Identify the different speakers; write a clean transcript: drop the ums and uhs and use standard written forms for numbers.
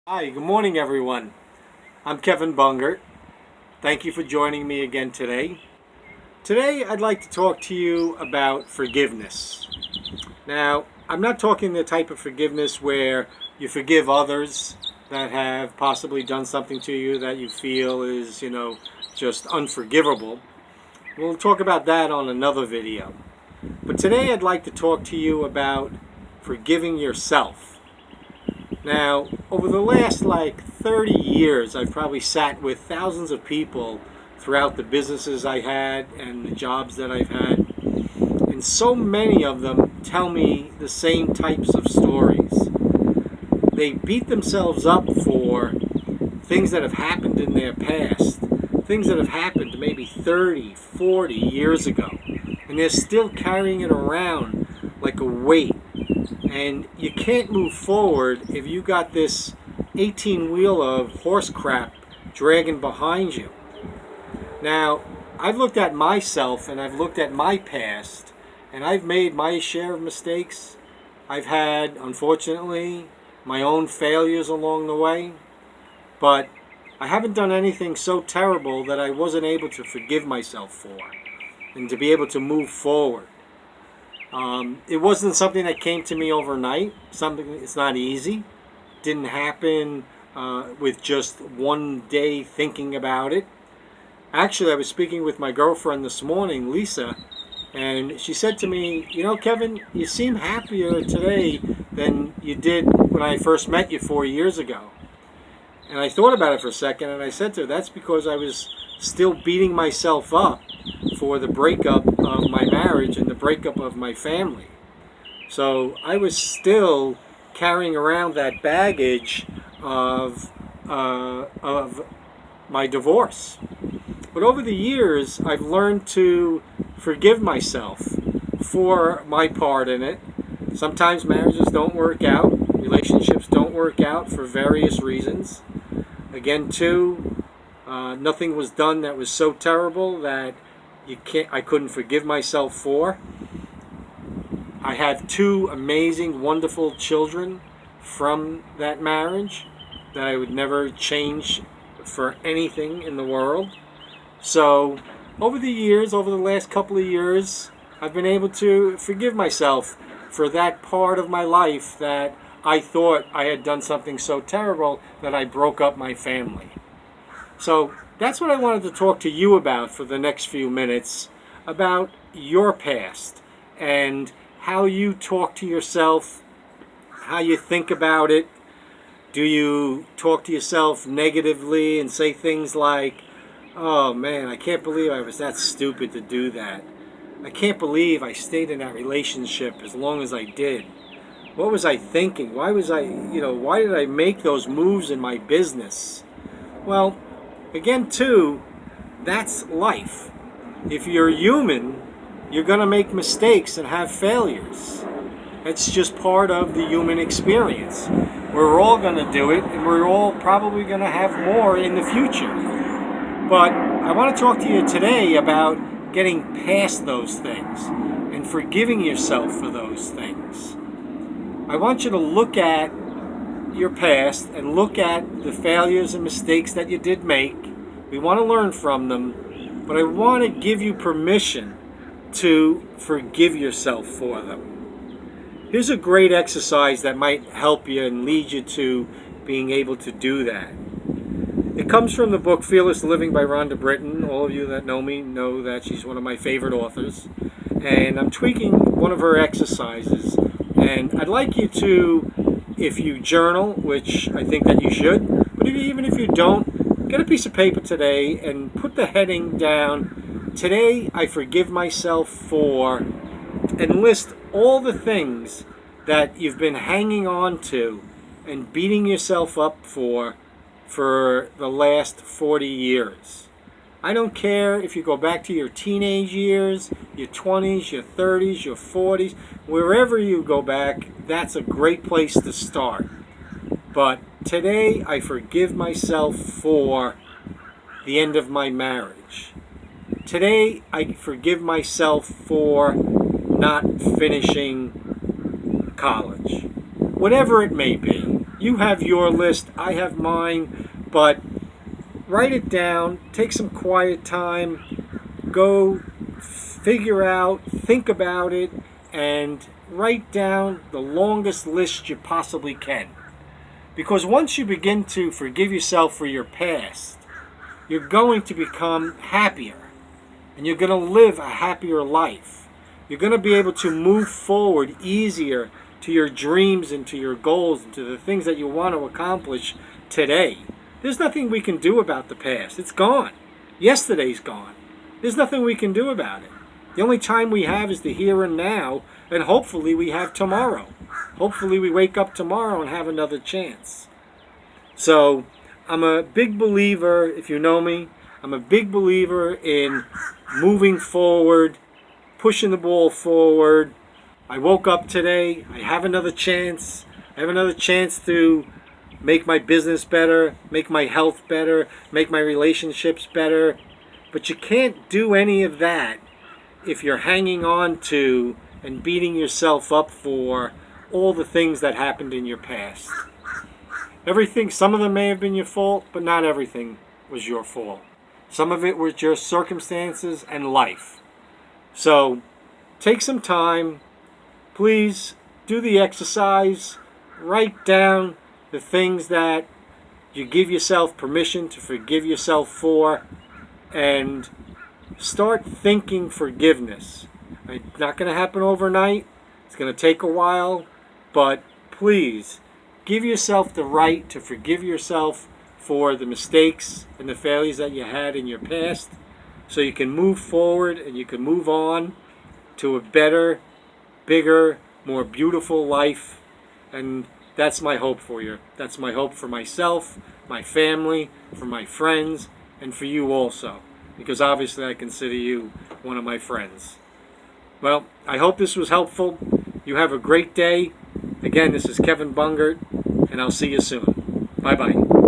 Speaker 1: Hi, good morning everyone. I'm Kevin Bungert. Thank you for joining me again today. Today I'd like to talk to you about forgiveness. Now, I'm not talking the type of forgiveness where you forgive others that have possibly done something to you that you feel is, just unforgivable. We'll talk about that on another video. But today I'd like to talk to you about forgiving yourself. Now, over the last 30 years, I've probably sat with thousands of people throughout the businesses I had and the jobs that I've had. And so many of them tell me the same types of stories. They beat themselves up for things that have happened in their past, things that have happened maybe 30, 40 years ago. And they're still carrying it around like a weight. And you can't move forward if you got this 18-wheel of horse crap dragging behind you. Now, I've looked at myself and I've looked at my past, and I've made my share of mistakes. I've had, unfortunately, my own failures along the way, but I haven't done anything so terrible that I wasn't able to forgive myself for and to be able to move forward. It wasn't something that came to me overnight. It's not easy. Didn't happen with just one day thinking about it. Actually, I was speaking with my girlfriend this morning, Lisa, and she said to me, Kevin, you seem happier today than you did when I first met you 4 years ago. And I thought about it for a second, and I said to her, that's because I was still beating myself up for the breakup of my marriage and the breakup of my family. So I was still carrying around that baggage of my divorce. But over the years, I've learned to forgive myself for my part in it. Sometimes marriages don't work out, relationships don't work out for various reasons. Again, too, nothing was done that was so terrible that I couldn't forgive myself for. I have two amazing, wonderful children from that marriage that I would never change for anything in the world. So, over the last couple of years, I've been able to forgive myself for that part of my life that I thought I had done something so terrible that I broke up my family. So that's what I wanted to talk to you about for the next few minutes, about your past and how you talk to yourself, how you think about it. Do you talk to yourself negatively and say things like, oh man, I can't believe I was that stupid to do that. I can't believe I stayed in that relationship as long as I did. What was I thinking? Why did I make those moves in my business? Well, again, too, that's life. If you're human, you're going to make mistakes and have failures. It's just part of the human experience. We're all going to do it, and we're all probably going to have more in the future. But I want to talk to you today about getting past those things and forgiving yourself for those things. I want you to look at your past and look at the failures and mistakes that you did make. We want to learn from them, but I want to give you permission to forgive yourself for them. Here's a great exercise that might help you and lead you to being able to do that. It comes from the book Fearless Living by Rhonda Britton. All of you that know me know that she's one of my favorite authors. And I'm tweaking one of her exercises. And I'd like you to, if you journal, which I think that you should, but even if you don't, get a piece of paper today and put the heading down, today I forgive myself for, and list all the things that you've been hanging on to and beating yourself up for the last 40 years. I don't care if you go back to your teenage years, your 20s, your 30s, your 40s, wherever you go back, that's a great place to start. But today I forgive myself for the end of my marriage. Today I forgive myself for not finishing college. Whatever it may be. You have your list, I have mine, but write it down, take some quiet time, go figure out, think about it, and write down the longest list you possibly can. Because once you begin to forgive yourself for your past, you're going to become happier, and you're going to live a happier life. You're going to be able to move forward easier to your dreams and to your goals and to the things that you want to accomplish today. There's nothing we can do about the past. It's gone. Yesterday's gone. There's nothing we can do about it. The only time we have is the here and now, and hopefully we have tomorrow. Hopefully we wake up tomorrow and have another chance. So I'm a big believer, if you know me, I'm a big believer in moving forward, pushing the ball forward. I woke up today, I have another chance. I have another chance to make my business better, make my health better, make my relationships better. But you can't do any of that if you're hanging on to and beating yourself up for all the things that happened in your past. Everything, some of them may have been your fault, but not everything was your fault. Some of it was just circumstances and life. So take some time, please do the exercise, write down the things that you give yourself permission to forgive yourself for, and start thinking forgiveness. It's not going to happen overnight. It's going to take a while, but please give yourself the right to forgive yourself for the mistakes and the failures that you had in your past, so you can move forward and you can move on to a better, bigger, more beautiful life. And that's my hope for you. That's my hope for myself, my family, for my friends, and for you also, because obviously I consider you one of my friends. Well, I hope this was helpful. You have a great day. Again, this is Kevin Bungert, and I'll see you soon. Bye-bye.